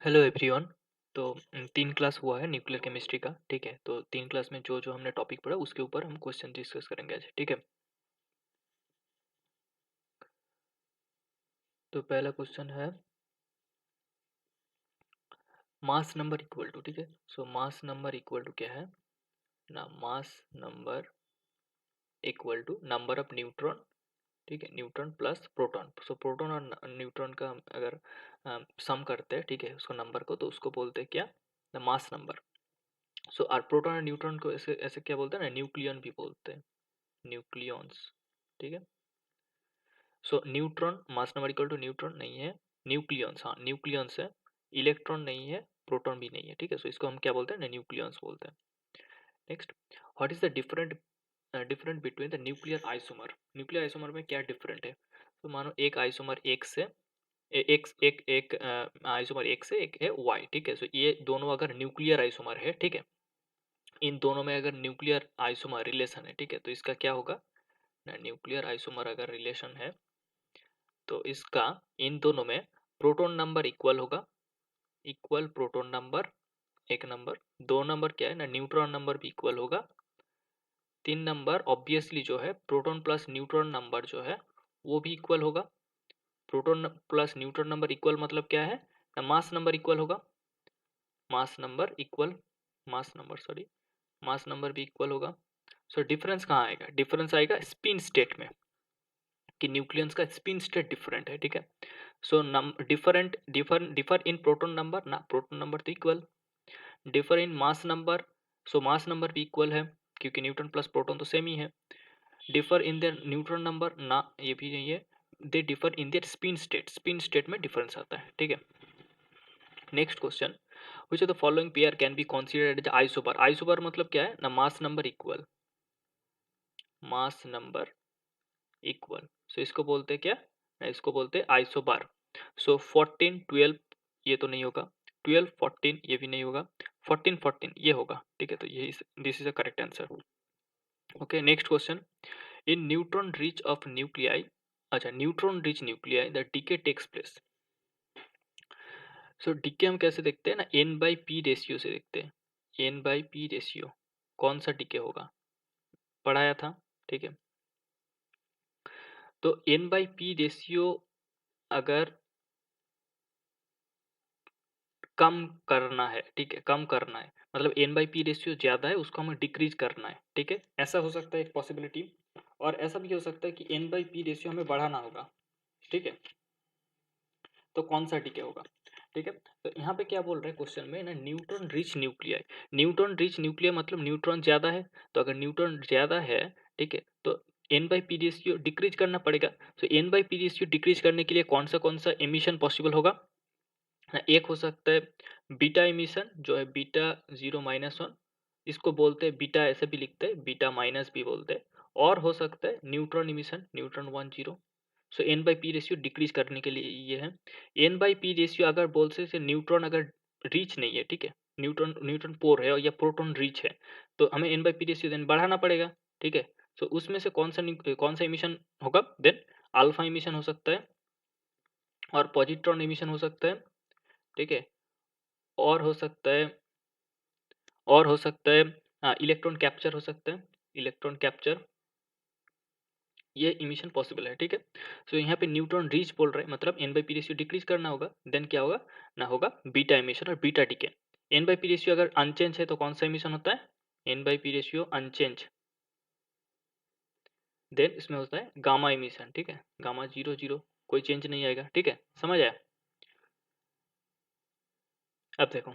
Hello everyone. तो 3 class हुआ है न्यूक्लियर केमिस्ट्री का, ठीक है। तो 3 क्लास में जो जो हमने टॉपिक पढ़ा उसके ऊपर हम क्वेश्चन डिस्कस करेंगे आज, ठीक है। तो पहला क्वेश्चन है मास नंबर इक्वल टू, ठीक है। So mass number equal to क्या है ना, mass number equal to number of neutron, ठीक है, neutron plus proton. So proton और न्यूट्रॉन का हम अगर सम करते हैं, ठीक है, उसको नंबर को, तो उसको बोलते हैं क्या, द मास नंबर। सो और प्रोटॉन और न्यूट्रॉन को ऐसे ऐसे क्या बोलते हैं ना, न्यूक्लियन भी बोलते हैं, न्यूक्लियॉन्स, ठीक है। So neutron mass number equal to neutron नहीं है, न्यूक्लियंस, हाँ न्यूक्लियंस है, इलेक्ट्रॉन नहीं है, प्रोटॉन भी नहीं है, ठीक है। सो इसको हम क्या बोलते हैं ना, न्यूक्लियंस बोलते हैं। Next, what is the different different between the nuclear isomer. Nuclear isomer में क्या डिफरेंट है। तो मानो एक आइसोमर एक से एक एक एक आइसोमर एक से एक है वाई, ठीक है। सो ये दोनों अगर न्यूक्लियर आइसोमर है, ठीक है, इन दोनों में अगर न्यूक्लियर आइसोमर रिलेशन है, ठीक है, तो इसका क्या होगा ना, न्यूक्लियर आइसोमर अगर रिलेशन है तो इसका इन दोनों में प्रोटॉन नंबर इक्वल होगा, इक्वल प्रोटॉन नंबर एक नंबर, दो नंबर क्या है ना, न्यूट्रॉन नंबर भी इक्वल होगा, तीन नंबर ऑब्वियसली जो है प्रोटॉन प्लस न्यूट्रॉन नंबर जो है वो भी इक्वल होगा। Proton plus neutron number equal मतलब क्या है ना, मास नंबर इक्वल होगा, मास number equal, mass number sorry, मास नंबर भी इक्वल होगा। सो डिफरेंस कहाँ आएगा, डिफरेंस आएगा स्पिन स्टेट में, कि न्यूक्लियंस का स्पिन स्टेट डिफरेंट है, ठीक है। सो नम different differ differ in proton number ना, प्रोटॉन नंबर तो equal, differ in mass number, so mass number भी इक्वल है क्योंकि न्यूट्रॉन प्लस प्रोटॉन तो सेम ही है। Differ in their neutron number ना, ये भी नहीं है, they differ in their spin state, spin state में डिफरेंस आता है, ठीक है। Next question, which of the following pair can be considered as आइसोबर। Isobar मतलब क्या है ना, mass number equal, mass number equal, so इसको बोलते हैं क्या ना, इसको बोलते हैं आइसोबार। सो 14 12 ये तो नहीं होगा, 12 14 ये भी नहीं होगा, 14 14 ये होगा, ठीक है। तो ये this is a correct answer. Okay, next question, in neutron rich of nuclei, अच्छा neutron rich nuclei the decay takes place. So decay हम कैसे देखते हैं ना, एन बाई पी रेशियो से देखते हैं, एन बाई पी रेशियो, कौन सा डीके होगा पढ़ाया था, ठीक है। तो एन बाई पी रेशियो अगर कम करना है, ठीक है, कम करना है मतलब एन बाई पी रेशियो ज्यादा है उसको हमें डिक्रीज करना है, ठीक है, ऐसा हो सकता है एक पॉसिबिलिटी। और ऐसा भी हो सकता है कि एन बाई पी रेशियो हमें बढ़ाना होगा, ठीक है। तो कौन सा डीके होगा, ठीक है। तो यहाँ पे क्या बोल रहे हैं क्वेश्चन में ना, neutron rich nuclei, neutron rich nuclear मतलब न्यूट्रॉन ज्यादा है, तो अगर न्यूट्रॉन ज्यादा है, ठीक है, तो N by P ratio decrease करना पड़ेगा। तो N by P ratio decrease करने के लिए कौन सा एमिशन पॉसिबल होगा ना, एक हो सकता है बीटा इमिशन जो है बीटा 0 - 1, इसको बोलते हैं बीटा, ऐसे भी लिखते हैं बीटा माइनस भी बोलते हैं। और हो सकता है neutron emission, neutron 1 0। So N by P ratio decrease करने के लिए ये है। एन बाई पी रेशियो अगर बोलते से न्यूट्रॉन अगर रीच नहीं है, ठीक है, न्यूट्रॉन न्यूट्रॉन पोर है या प्रोटॉन रीच है, तो हमें N by P ratio then बढ़ाना पड़ेगा, ठीक है। सो उसमें से कौन सा इमिशन होगा देन, अल्फा इमिशन हो सकता है और पॉजिट्रॉन इमिशन हो सकता है, ठीक है। और हो सकता है, और हो सकता है इलेक्ट्रॉन कैप्चर हो सकता है, इलेक्ट्रॉन कैप्चर, ये इमिशन पॉसिबल है, ठीक है। सो यहाँ पे न्यूट्रॉन रीच बोल रहे हैं मतलब N by P ratio decrease करना होगा, देन क्या होगा ना, होगा बीटा इमिशन और beta decay. N by P ratio अगर अनचेंज है तो कौन सा इमिशन होता है, N by P ratio unchange, then इसमें होता है गामा इमिशन, ठीक है, गामा 0 0, कोई चेंज नहीं आएगा, ठीक है, समझ आया। अब देखो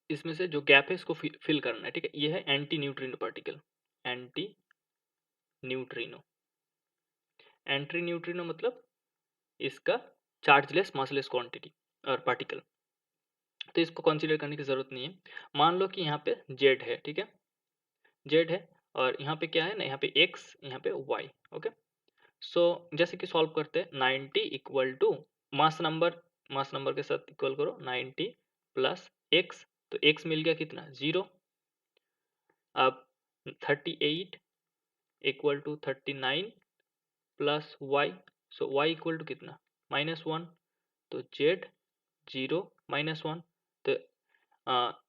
इसमें से जो गैप है इसको फिल करना है, ठीक है। ये है anti neutrino particle, anti neutrino, anti neutrino मतलब इसका चार्जलेस मासलेस क्वांटिटी और पार्टिकल, तो इसको कंसीडर करने की जरूरत नहीं है। मान लो कि यहाँ पे जेड है, ठीक है, जेड है, और यहाँ पे क्या है ना, यहाँ पे एक्स, यहाँ पे वाई, ओके। सो जैसे कि सॉल्व करते हैं, 90 equal to mass number, mass number के साथ इक्वल करो 90 प्लस एक्स, तो एक्स मिल गया कितना 0। अब 38 equal to 39 plus Y, so Y equal to कितना -1, तो जेड 0 -1। तो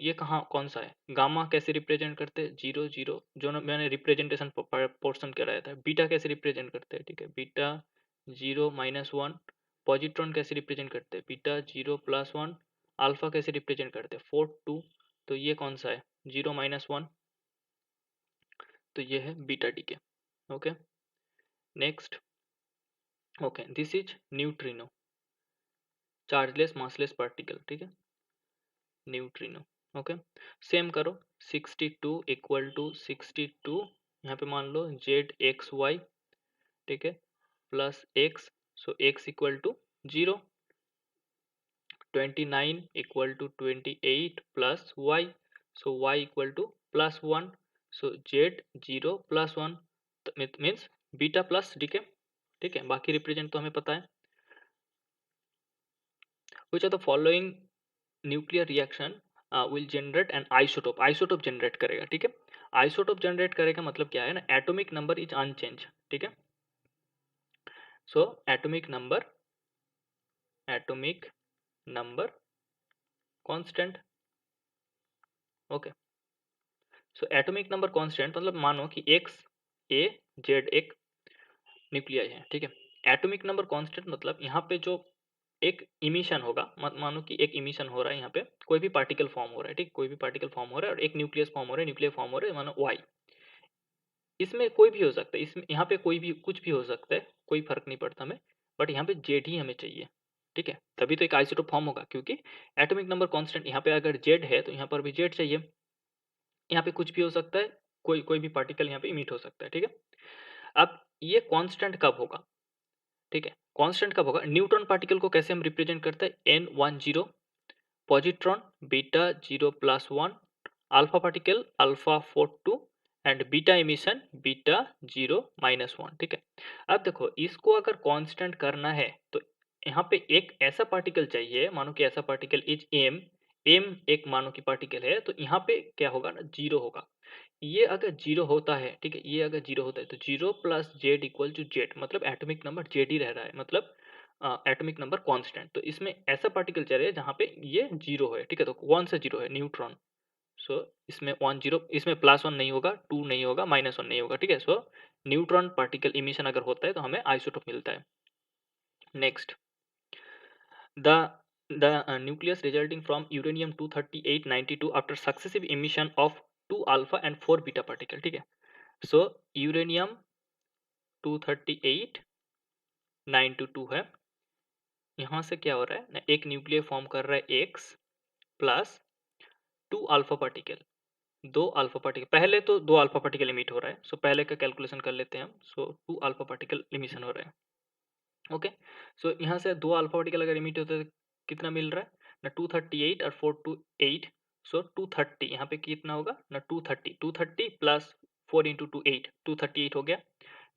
ये कहाँ कौन सा है, गामा कैसे रिप्रेजेंट करते हैं, 0 0 जो ना मैंने रिप्रेजेंटेशन पोर्शन कराया था। बीटा कैसे रिप्रेजेंट करते हैं, ठीक है, बीटा 0 -1। पॉजिट्रॉन कैसे रिप्रेजेंट करते हैं, बीटा 0 +1। अल्फा कैसे रिप्रेजेंट करते हैं, 4 2। तो ये कौन सा है, 0 -1। तो ये है बीटा डी के। Okay, next. Okay, this is neutrino, chargeless massless particle, ठीक है, न्यूट्रिनो। ओके, सेम करो, 62 = 62, यहाँ पे मान लो जेड एक्स वाई, ठीक है, plus X, so X = 0। 29 = 28 plus Y, so Y = +1, so Z 0 +1 means beta plus decay, ठीक है। बाकी रिप्रेजेंट तो हमें पता है। Which are the following nuclear reaction will generate an isotope, isotope generate करेगा, ठीक है। आइसोटोप जनरेट करेगा मतलब क्या है ना, एटॉमिक नंबर इज अनचेंज, ठीक है। So atomic number constant. Okay, so atomic number constant मतलब मानो कि एक्स ए जेड एक न्यूक्लियाई है, ठीक है। एटॉमिक नंबर कांस्टेंट मतलब यहाँ पे जो एक इमिशन होगा, मानो कि एक इमिशन हो रहा है, यहाँ पे कोई भी पार्टिकल फॉर्म हो रहा है, ठीक, कोई भी पार्टिकल फॉर्म हो रहा है और एक न्यूक्लियस फॉर्म हो रहा है, न्यूक्लियर फॉर्म हो रहा है मानो वाई। इसमें कोई भी हो सकता है, इसमें यहाँ पे कोई भी कुछ भी हो सकता है, कोई फर्क नहीं पड़ता हमें, बट यहाँ पे जेड ही हमें चाहिए, ठीक है। तभी तो एक आइसोटोप फॉर्म होगा, क्योंकि एटॉमिक नंबर कांस्टेंट यहाँ पे अगर जेड है तो यहाँ पर भी जेड चाहिए। यहाँ पे कुछ भी हो सकता है, कोई कोई भी पार्टिकल यहाँ पे इमिट हो सकता है, ठीक है। अब ये कांस्टेंट कब होगा, ठीक है, कांस्टेंट कब होगा, न्यूट्रॉन पार्टिकल को कैसे हम रिप्रेजेंट करते हैं, n10, positron beta 0 +1, alpha particle alpha 4 2 and beta emission beta 0 -1, ठीक है। अब देखो इसको अगर कांस्टेंट करना है तो यहाँ पे एक ऐसा पार्टिकल चाहिए, मानो कि ऐसा पार्टिकल इज एम, एम एक मानो कि पार्टिकल है, तो यहाँ पे क्या होगा ना, 0 होगा। ये अगर 0 होता है, ठीक है, ये अगर 0 होता है तो 0 + जेड = जेड, मतलब एटॉमिक नंबर जेड ही रह रहा है, मतलब एटॉमिक नंबर कांस्टेंट। तो इसमें ऐसा पार्टिकल चाहिए जहाँ पे ये 0 है, ठीक है। तो कौन सा 0 है, न्यूट्रॉन। सो इसमें 1 0, इसमें +1 नहीं होगा, 2 नहीं होगा, -1 नहीं होगा, ठीक है। सो न्यूट्रॉन पार्टिकल इमिशन अगर होता है तो हमें आइसोटोप मिलता है। Next, the nucleus resulting from uranium 238 92 after successive emission of 2 alpha and 4 beta particle, ठीक है। सो यूरेनियम 238 922 है, यहाँ से क्या हो रहा है ना, एक न्यूक्लियर फॉर्म कर रहा है x plus 2 alpha particle, 2 alpha particle, पहले तो 2 अल्फा पार्टिकल इमिट हो रहा है, सो पहले का कैलकुलेशन कर लेते हैं हम। सो 2 अल्फा पार्टिकल इमिशन हो रहा है, ओके। सो यहाँ से 2 अल्फा पार्टिकल अगर इमिट होता है तो कितना मिल रहा है ना, 238 और 428, सो 230, यहाँ पे कितना होगा ना, 230 प्लस 4 इंटू 2 8, 238 हो गया।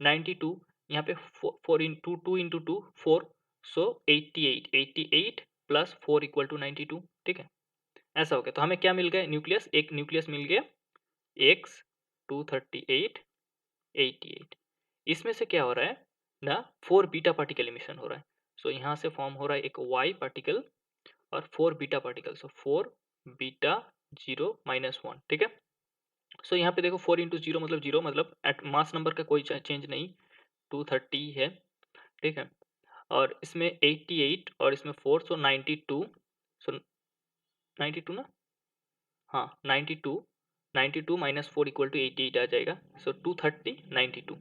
92 यहाँ पे 4 इंटू 2 इंटू 2 4, सो 88 प्लस 4 = 92, ठीक है। ऐसा हो गया, तो हमें क्या मिल गया, न्यूक्लियस, एक न्यूक्लियस मिल गया एक्स 238 88। इसमें से क्या हो रहा है ना, 4 बीटा पार्टिकल इमिशन हो रहा है। सो यहाँ से फॉर्म हो रहा है एक वाई पार्टिकल और 4 बीटा पार्टिकल, सो 4 बीटा 0 -1, ठीक है। सो यहाँ पे देखो 4 इंटू 0 मतलब 0, मतलब एट मास नंबर का कोई चेंज नहीं, 230 है, ठीक है। और इसमें 88 और इसमें 4, सो 92, सो 92 ना, हाँ 92, 92 -4 = 88 आ जाएगा। सो 230 92,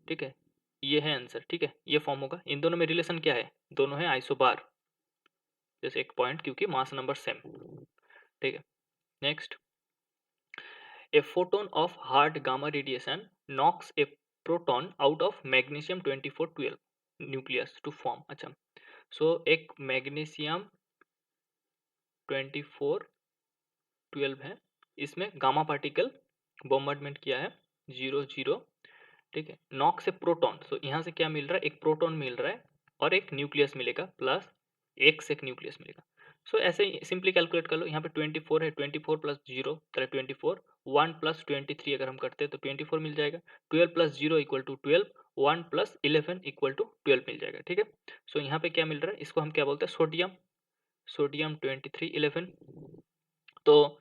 ठीक है, ये है आंसर, ठीक है। ये फॉर्म होगा, इन दोनों में रिलेशन क्या है, दोनों है आइसोबार, जैसे एक पॉइंट, क्योंकि मास नंबर सेम, ठीक है। Next, a photon of hard gamma radiation knocks a proton out of magnesium 2412 nucleus to form, अच्छा। सो एक मैग्नीशियम 2412 है, इसमें गामा पार्टिकल बॉम्बार्डमेंट किया है 0 0, ठीक है। नॉक से प्रोटॉन, सो यहाँ से क्या मिल रहा है, एक प्रोटॉन मिल रहा है और एक न्यूक्लियस मिलेगा, प्लस एक से एक न्यूक्लियस मिलेगा। सो ऐसे ही सिंपली कैलकुलेट कर लो, यहाँ पे 24 है, 24 प्लस 0 24, 1 प्लस 23 अगर हम करते हैं तो 24 मिल जाएगा, 12 प्लस 0 = 12, 1 प्लस 11 = 12 मिल जाएगा, ठीक है। सो यहाँ पे क्या मिल रहा है, इसको हम क्या बोलते हैं, सोडियम। सोडियम 2311। तो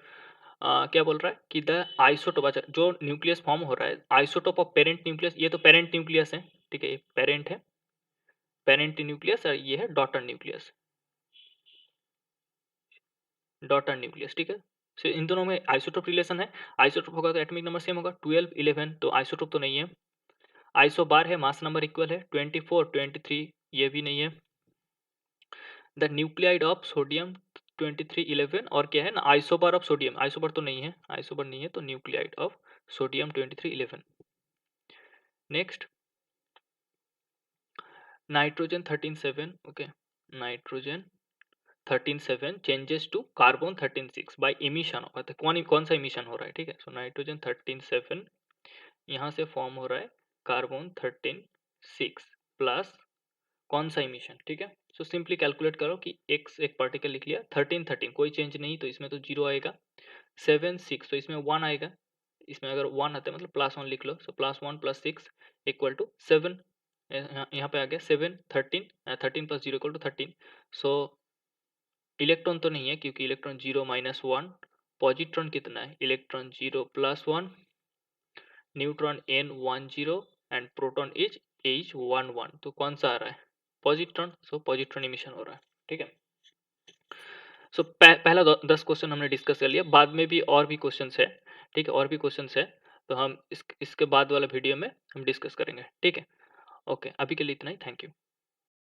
क्या बोल रहा है कि द आइसोटोप, अच्छा जो न्यूक्लियस फॉर्म हो रहा है आइसोटोप ऑफ पेरेंट न्यूक्लियस, ये तो पेरेंट न्यूक्लियस है, ठीक है, ये पेरेंट है, पेरेंट न्यूक्लियस, और ये है डॉटर न्यूक्लियस, डॉटर न्यूक्लियस, ठीक है। so, इन दोनों में आइसोटोप रिलेशन है, आइसोटोप होगा तो एटॉमिक नंबर सेम होगा 12 11, तो आइसोटोप तो नहीं है। आइसोबार है, मास नंबर इक्वल है 24 23, ये भी नहीं है। द न्यूक्लियाइड ऑफ सोडियम 2311, और क्या है ना आइसोबार ऑफ सोडियम, आइसोबार तो नहीं है, आइसोबार नहीं है, तो nuclide of sodium 2311। Next nitrogen 13 7, okay, nitrogen 13 7 changes to carbon 13 6 by emission, होता है कौन सा इमिशन हो रहा है, ठीक है। सो नाइट्रोजन 13 7 यहाँ से फॉर्म हो रहा है कार्बन 13 6 प्लस कौन सा इमिशन, ठीक है। सो सिंपली कैलकुलेट करो कि एक पार्टिकल लिख लिया, 13 कोई चेंज नहीं, तो इसमें तो 0 आएगा, 7 6 तो इसमें 1 आएगा, इसमें अगर 1 आता है मतलब +1 लिख लो, सो +1 + 6 इक्वल टू 7, यहाँ पे आ गया 7 13, 13 + 0 इक्वल टू 13। सो इलेक्ट्रॉन तो नहीं है क्योंकि इलेक्ट्रॉन 0 -1, पॉजिट्रॉन कितना है, electron 0 +1, neutron n 10 and proton is H 11, तो कौन सा आ रहा है, पॉजिट्रॉन, सो पॉजिट्रॉन इमिशन हो रहा है, ठीक है। सो पहला 10 क्वेश्चन हमने डिस्कस कर लिया, बाद में भी और भी क्वेश्चंस है, ठीक है, और भी क्वेश्चंस है, तो हम इसके बाद वाला वीडियो में हम डिस्कस करेंगे, ठीक है। ओके, अभी के लिए इतना ही, थैंक यू।